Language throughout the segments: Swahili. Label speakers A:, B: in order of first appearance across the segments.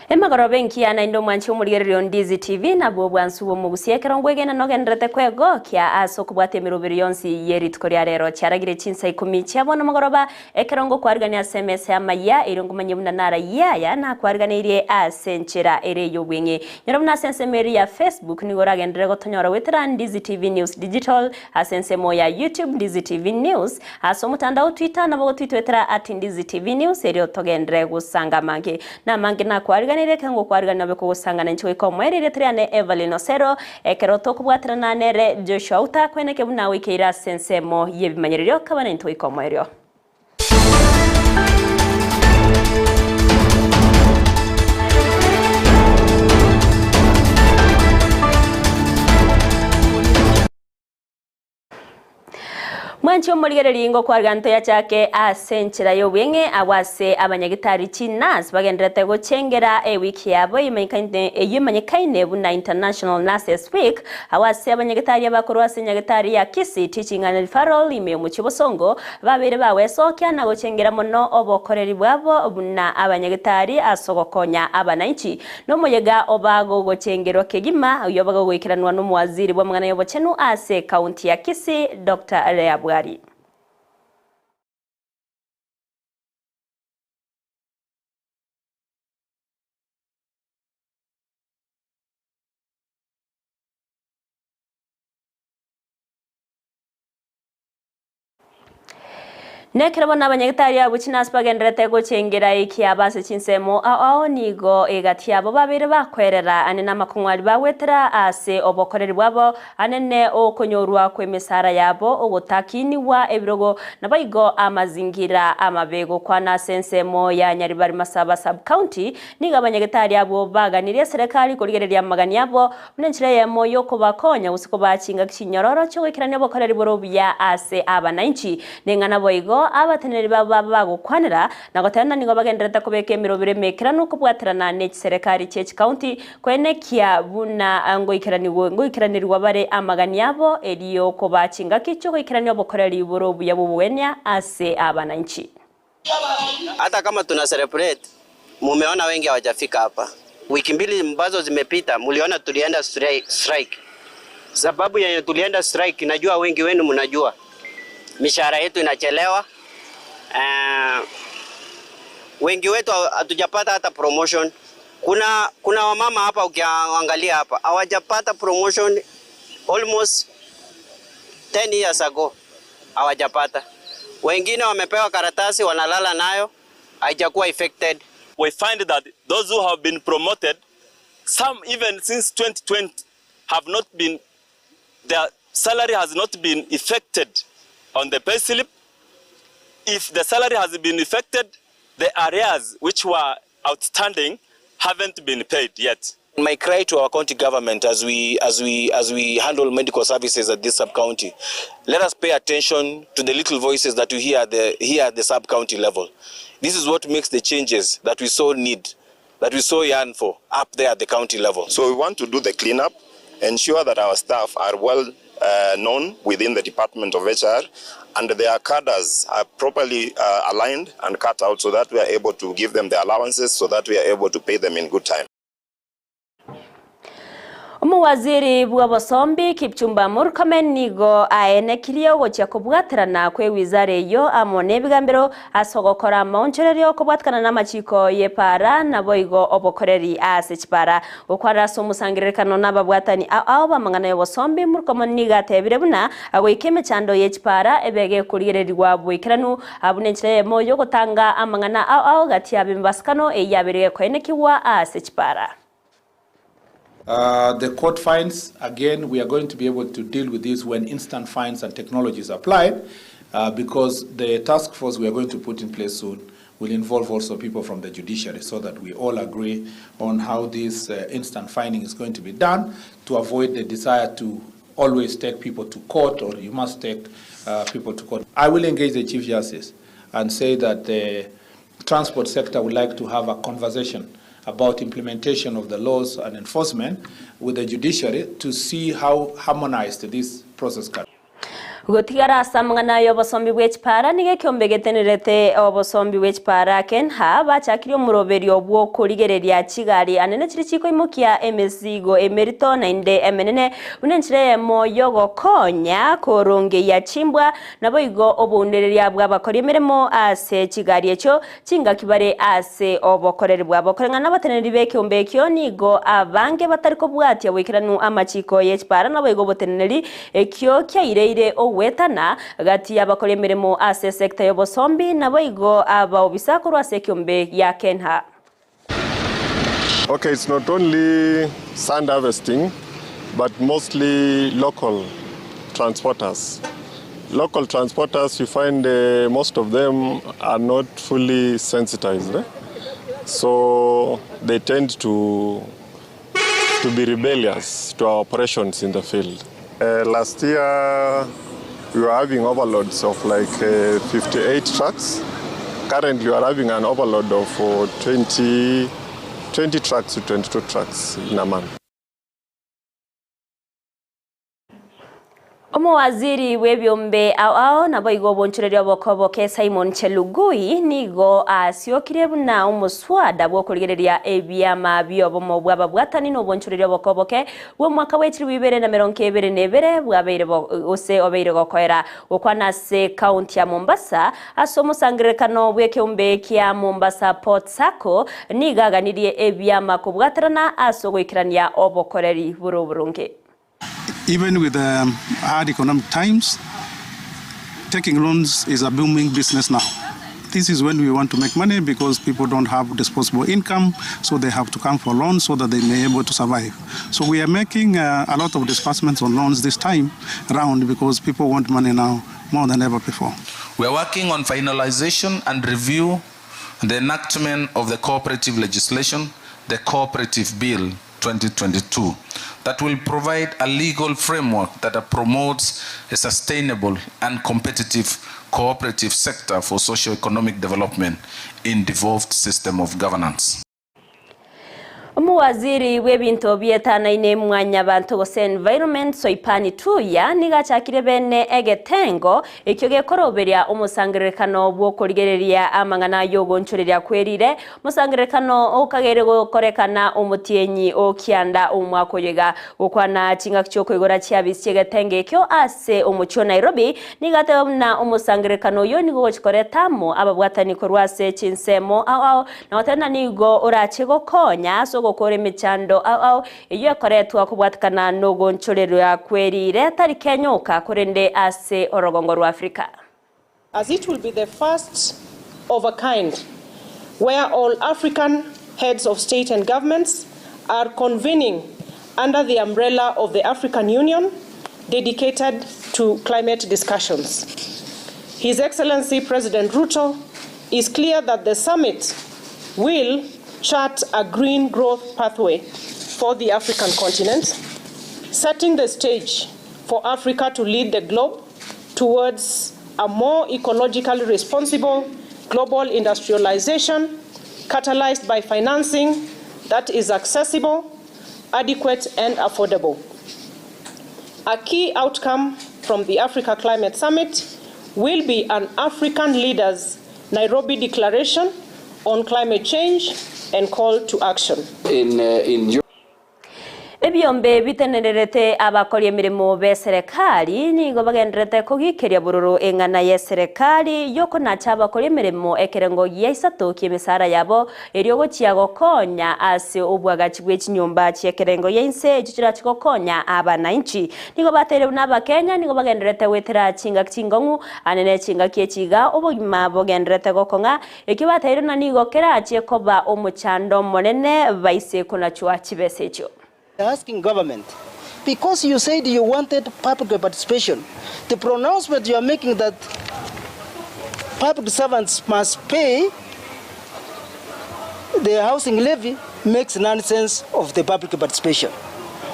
A: Emagoro benki ya naindo mwanchi umurigererio Ndizi TV na bwansu bo mugusie kerongwege na nogendrete kwego kia aso kubwate mirubiri yonsi yeritko rya rero cyaragire Chinsa Ikomi cyabona magoroba ekerongo kwarigania SMS ya Amayia irongo manyebuna nara yaya na kwariganirie asenchera ere yobwenge nyarabuna sensemeri ya Facebook ni goragendere gotonyora wetera Ndizi TV News Digital asensemo ya YouTube Ndizi TV News aso mutandao Twitter na bogo twitwetera @Ndizi TV News eri togendere gusanga mange na mange na kwariganirie kango kwarigana beko gusangana nchwe Ikomi eri retriane Everlyne Osero ekeroto kubwatirana nere Joshua Auta kweneke buna wikeira sensemo yebimanyererio kabana nchwe Ikomi erio. Mwanchi omurigereri ngo kwarganto ya chake asenchera yobwenge awase abanyagitari Chinsa bagendrete gochengera wiki yabo yimanyikaine buna International Nurses Week awase abanyagitari abakuru asenyagitari ya Kisii Teaching and Referral ime mu Kibosongo babere bawe sokya na gochengera mono obokoreri bwabo buna abanyagitari asogokonya abananchi no muyega obago gochengero kegima uyobago goikiranwa no muwaziri bwa mwana yobochenu ase county ya Kisii Dr. Amayia. Nekerabona abanyagitari abo Chinsa bagendrete gochengera iki abase Chinsemo ao nigo egati abo babere bakwerera anena makunwari bawetera ase obokoreri bwabo anene okonyorwa kwemesara yabo ogotakini wa ebirogo nabayigo amazingira amabego kwa na sensemo ya Nyaribari Masaba sub county niga abanyagitari abo baganiriye serikali kurigereria magani yabo munenchire yemo yoko bakonya usiko bacinga kinyororo cyo wikirane obokoreri borobya ase abananchi nengana boyigo abateneri baba bagukwanira nagotana nigo bagendera kubeke mirobire mekera nuko bwaterana ne serikali cye county kwenekia buna ngo ikiranirwa bare amagani yabo eliyo ko bacinga kicho ikiranyo bokoreri borobu yabubuwenya ase abananchi.
B: Hata kama tuna celebrate mumeona wengi hawajafika hapa. Wiki mbili ambazo zimepita muliona tulienda strike. Sababu yenye tulienda strike najua wengi wenu mnajua. Mishahara yetu inachelewa. Wengi wetu hatujapata hata promotion. Kuna wamama hapa ukiangalia hapa hawajapata promotion almost 10 years ago. Hawajapata. Wengine wamepewa karatasi wanalala nayo haijakuwa affected.
C: We find that those who have been promoted, some even since 2020 have not been, their salary has not been affected on the pay slip. If the salary has been affected, the arrears which were outstanding haven't been paid yet.
D: My cry to our county government as we handle medical services at this sub-county, let us pay attention to the little voices that we hear at the sub-county level. This is what makes the changes that we so need, that we so yearn for up there at the county level.
E: So we want to do the cleanup, ensure that our staff are well known within the Department of HR and their cadres are properly aligned and cut out so that we are able to give them the allowances so that we are able to pay them in good time.
A: Umuwaziri bw'abasombi Kipchumba Murkomen nigo aenekiriyo gocha kubwaterana kwe wizare yo amone bigambero asogokora maoncherero kubwatkana n'amachiko yepara naboigo obokoreri asechpara okwara somusangirekano n'ababwatani aho bamangana y'abasombi Murkomen niga tebire buna ago ikeme chando yechpara ebege kurigererwa bwikiranu abunenchire mo yo gotanga amangana aho gati abimbaskano eyabere kwenekiwa asechpara.
F: The court fines, again, we are going to be able to deal with this when instant fines and technology is applied because the task force we are going to put in place soon will involve also people from the judiciary so that we all agree on how this instant fining is going to be done to avoid the desire to always take people to court or you must take people to court. I will engage the Chief Justice and say that the transport sector would like to have a conversation about implementation of the laws and enforcement with the judiciary to see how harmonized this process can be.
A: Gutigara samangana y'obosombi bw'ekipara nige kiombe getenerete obosombi bw'ekipara kenha bachakirio muroberi obwo kurigereria chigari anene chiri chikoimukia emesigo emerito na inde emenene unenchire moyo gokonya koronge ya chimbwa nabo igo obundereria bw'abakori emirimo ase chigari echo chinga kibare ase obokoreri bw'abokorenga n'abateneri b'ekiombe ekyo nigo abange batariko bwatia wikiranu amachiko y'ekipara nabo igo boteneri ekyo kyaire wetana gati y'abakora emirimo ase sekta y'obosombi nabo igo aba obisakuru ase kiombe ya kenha.
G: Okay, it's not only sand harvesting but mostly local transporters. Local transporters, you find most of them are not fully sensitized. So they tend to be rebellious to our operations in the field. Last year, we were having overloads of like 58 trucks. Currently, we are having an overload of 20 trucks to 22 trucks in a month.
A: Omowaziri webyombe ao nabo igo bonchureri obokoboke Simon Chelugui nigo asiokire buna omuswada bwo kurigereria ebyama byobomo bwababwatani no bonchureri obokoboke wo mwaka w'ekiri 2022 bwabeire ose obeire gokoera okwana se county ya Mombasa asomusangirekano bw'ekiombe kya Mombasa Port Sacco nigaganirie ebyama kubwatarana asogwikirania obokoreri buruburunge.
H: Even with hard economic times, taking loans is a booming business now. This is when we want to make money because people don't have disposable income, so they have to come for loans so that they may be able to survive. So we are making a lot of disbursements on loans this time around because people want money now more than ever before.
I: We are working on finalization and review the enactment of the cooperative legislation, the Cooperative Bill 2022, that will provide a legal framework that promotes a sustainable and competitive cooperative sector for socio-economic development in devolved system of governance.
A: Omuwaziri w'ebintu byetanaine mwanya bantu gose environment soipani tuya nigachakire bene egetengo ekyo gekoroberia omusangirekano bwo kurigereria amangana yogonchureria kwerire musangirekano okagere gokorekana omutienyi okianda omwakoyega okwana chinga kyokogora cyabisi getenge ekyo ase omucho Nairobi nigatebna omusangirekano yo nigo chikoretamo ababwatani korwase chinsemo ao na watana nigo orachego konya so gukora michando iyo yakoretwa kubwatikana no gonchorero ya kwerire tari kenyoka kurende ase orogongo rwa Afrika.
J: As it will be the first of a kind where all African heads of state and governments are convening under the umbrella of the African Union dedicated to climate discussions. His Excellency President Ruto is clear that the summit will chart a green growth pathway for the African continent, setting the stage for Africa to lead the globe towards a more ecologically responsible global industrialization, catalyzed by financing that is accessible, adequate, and affordable. A key outcome from the Africa Climate Summit will be an African Leaders Nairobi Declaration on climate change and call to action.
A: Ebyombe bitenererete abakori emirimo be serikali nigo bagenderete kugikeria bururu engana ye serikali yoko na cyabakori emirimo ekerengo yeisatu kimisara yabo eryogo kiyago konya ase ubwaga kigwe kinyumba cyekerengo yense ekira kikokonya abana inchi nigo batere n'aba Kenya nigo bagenderete wetera kinga kingongu anene kinga kiekiga obugima bogenderete gokonga ekibatere na nigo kera cyekoba omuchando monene baise kuna chwa kibesecho.
K: Asking government, because you said you wanted public participation, the pronouncement you are making that public servants must pay the housing levy makes nonsense of the public participation.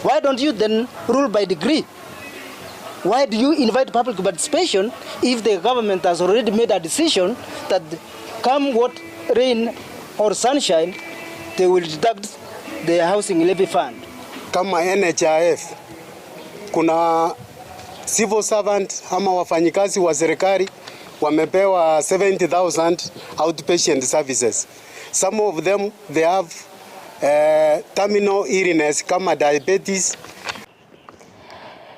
K: Why don't you then rule by degree? Why do you invite public participation if the government has already made a decision that come what rain or sunshine, they will deduct the housing levy fund?
L: Kama NHIF kuna civil servant ama wafanyikazi wa serikali wamepewa 70,000 outpatient services. Some of them they have terminal illness kama diabetes.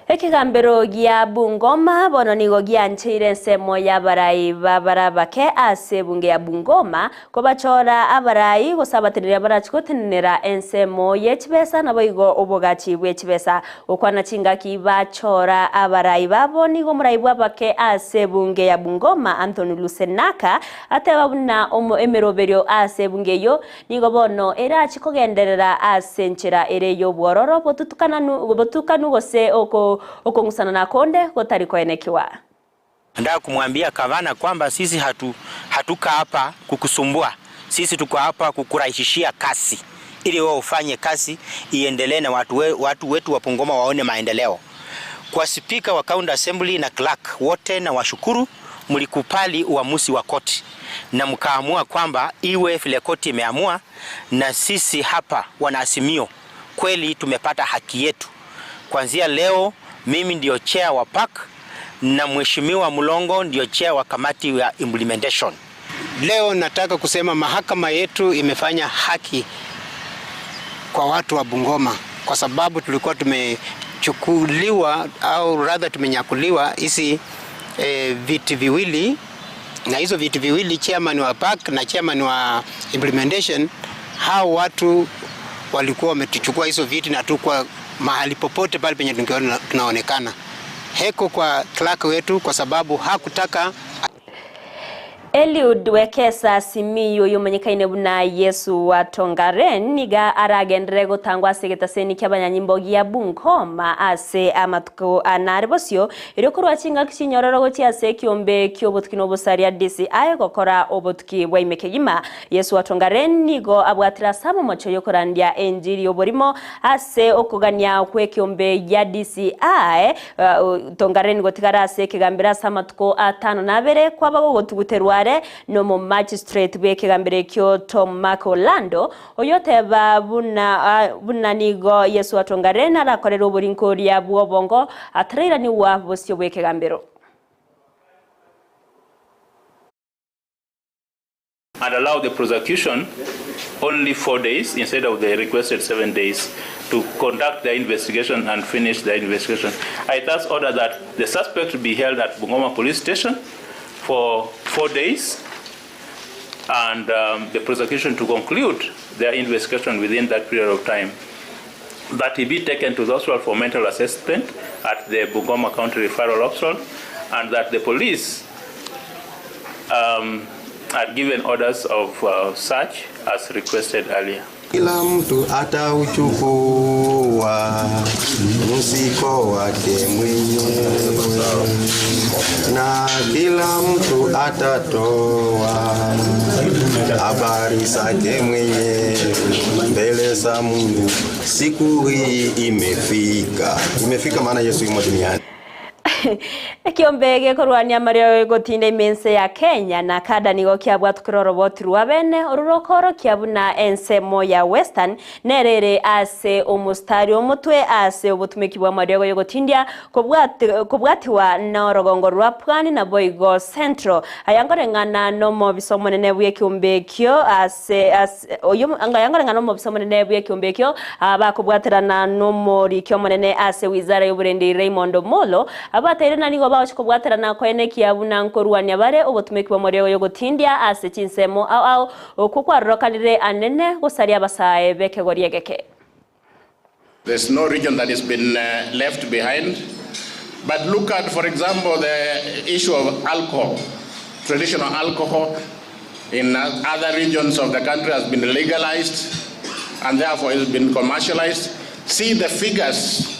A: Ekigambiro gia Bungoma bono nigo gianchire nsemo ya barai babarabake ase bunge ya Bungoma ko bachora abarai gosabatirira barachikotinira ensemo yechibesa naboigo obogachi bwechibesa okwana chingaki bachora abarai babo nigo murai bwabake ase bunge ya Bungoma Anthony Lusenaka atebabuna omo emeroberio ase bunge yo nigo bono era chikogenderera ase nchira ereyo bwororo botukanu gose okongusana na konde gotari koenekiwa.
M: Nataka kumwambia gavana kwamba sisi hatuka hapa kukusumbua. Sisi tuko hapa kukurahisishia kazi ili wao ufanye kazi iendelee na watu wetu wa Bungoma waone maendeleo. Kwa speaker wa County Assembly na clerk wote na washukuru, mlikupali uamuzi wa koti na mkaamua kwamba iwe vile koti imeamua, na sisi hapa wanaazimio kweli tumepata haki yetu. Kuanzia leo mimi ndio chair wa park na mheshimiwa Mulongo ndio chair wa kamati ya implementation.
N: Leo nataka kusema mahakama yetu imefanya haki kwa watu wa Bungoma, kwa sababu tulikuwa tumechukuliwa au rather tumenyakuliwa hizi viti viwili, na hizo viti viwili, chairman wa park na chairman wa implementation, hao watu walikuwa wametuchukua hizo viti na tukwa mahali popote pale penye tunaonekana. Heko kwa clerk wetu kwa sababu hakutaka.
A: Eliud Wekesa Simiyu yumanyikaine buna Yesu wa Tongaren niga aragendere gutangwa segetaseni ky'abanyanyimbo ya Bungoma ase amatuko anaribosyo irokorwa chinga kinyororo goti ase kyombe kyobutukino busaria DCI gokora obutuki bwa imekegima. Yesu wa Tongaren nigo abwatira sabo mocho yokorandia enjiri oborimo ase okugania kwe kyombe ya DCI. Tongaren gotigara ase kigambira samatuko 5 kwa babo gotuguterwa no mo magistrate bekegambire kyo Tom Makolando oyoteba buna nigo Yesu wa Tongaren arakorera oburinkori ya bwobongo atraira ni wa bosyo bekegambiro.
O: And allow the prosecution only 4 days instead of the requested 7 days to conduct the investigation and finish the investigation. I thus order that the suspect be held at Bungoma Police Station for 4 days and the prosecution to conclude their investigation within that period of time. That he be taken to the hospital for mental assessment at the Bungoma County Referral Hospital, and that the police are given orders of search as requested earlier.
P: Kila mtu atauchukua mzigo wake mwenyewe, na kila mtu atatoa habari zake mwenyewe mbele za Mungu. Siku hii imefika, maana Yesu yumo duniani.
A: Ekiombe gekorwania mario gotinde imense ya Kenya na kada nigo kiabwa tukororobotirwa abene orurokoro kiabuna ensemo ya Western nerere ase omustari omutwe ase obutumiki bwa mario yogotindia kobwatiwa na orogongo rwa Pwani na Boigo Central ayangorengana no mo bisomonene bwe kiombe kyo ase angayangorengana no mo bisomonene bwe kiombe kyo abakobwaterana no mori kyomonene ase wizara y'uburendi Raymond Molo abaterana nigo bawachikobwaterana kwene kiabuna nkorwania bare obutumiki bwa mario yogotindia ase chinsemo au okukwarokanire anene gusaria basae bekegoriegeke.
Q: There's no region that has been left behind. But look at, for example, the issue of alcohol. Traditional alcohol in other regions of the country has been legalized and therefore has been commercialized. See the figures.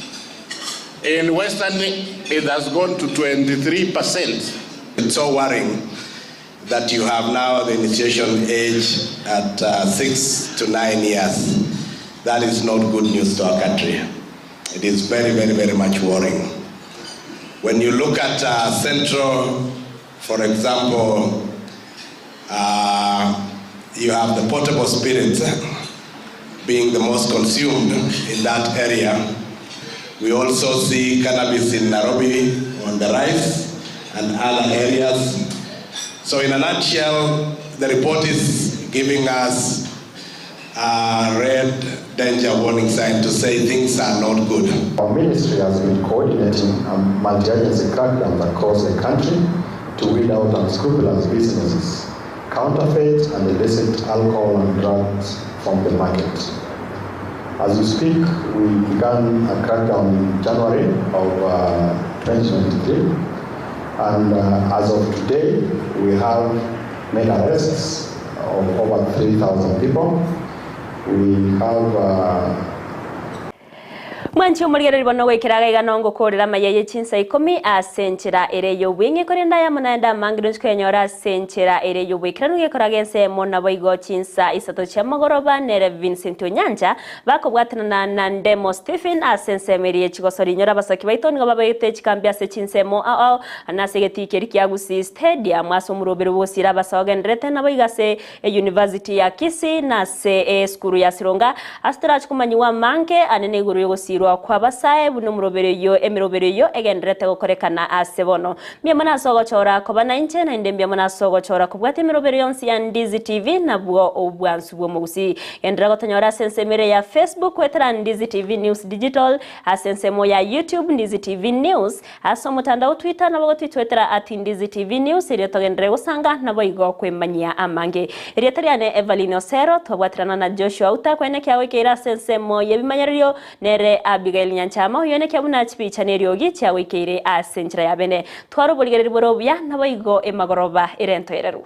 Q: In Western, it has gone to 23%.
R: It's so worrying that you have now the initiation age at 6 to 9 years. That is not good news to our country. It is very, very, very much worrying. When you look at Central, for example, you have the potable spirits being the most consumed in that area. We also see cannabis in Nairobi on the rise and other areas. So in a nutshell, the report is giving us a red danger warning sign to say things are not good.
S: Our ministry has been coordinating multi-agency crackdowns across the country to weed out unscrupulous businesses, counterfeit and illicit alcohol and drugs from the market. As we speak, we began a crackdown in January of 2023, and as of today, we have made arrests of over 3,000 people. We have
A: Mwanchi umurigero ribono wekeraga iganongo korera Amayia Chinsa Ikomi asenchera ereyo wingi korenda ya munanda mangirunch kwenyora senchera ereyo wekeraga ngekoragense mona boigo Chinsa isato chamagoroba nere Vincent Nyanja bakobwatana na Ndemo Stephen asense merie chigosori nyora basaki baitoni gababayite chikambya se Chinsemo anasegeti keriki ya Gusii stadium asomurobero bosira basawagendrete na boigase University ya Kisii na se skuru ya Sironga astrach kumanyiwa manke anene guru yogosiro kwa basaye buno murobereyo emirobereyo egendrete gukorekana asebono myamana sogochora kobana inche na indembya mana sogochora kubwate emirobereyo nsi ya Ndizi TV na bwo obwansu bwo mugusi endra gotonyora sensemere ya Facebook wetera Ndizi TV News Digital asensemo ya YouTube Ndizi TV News asomutandao Twitter na bwo twitwetera @Ndizi TV News ire togendre gusanga na boigo kwemanyia amange ire tariane Everlyne Osero tobwatirana na Joshua Auta kwene kyawe keira sensemo yebimanyario nere Abigail Nyanchama yone kyabuna chipicha neryogi cyawe keire asenchira yabene twaro boligereri borobya naboigo emagoroba irento yereru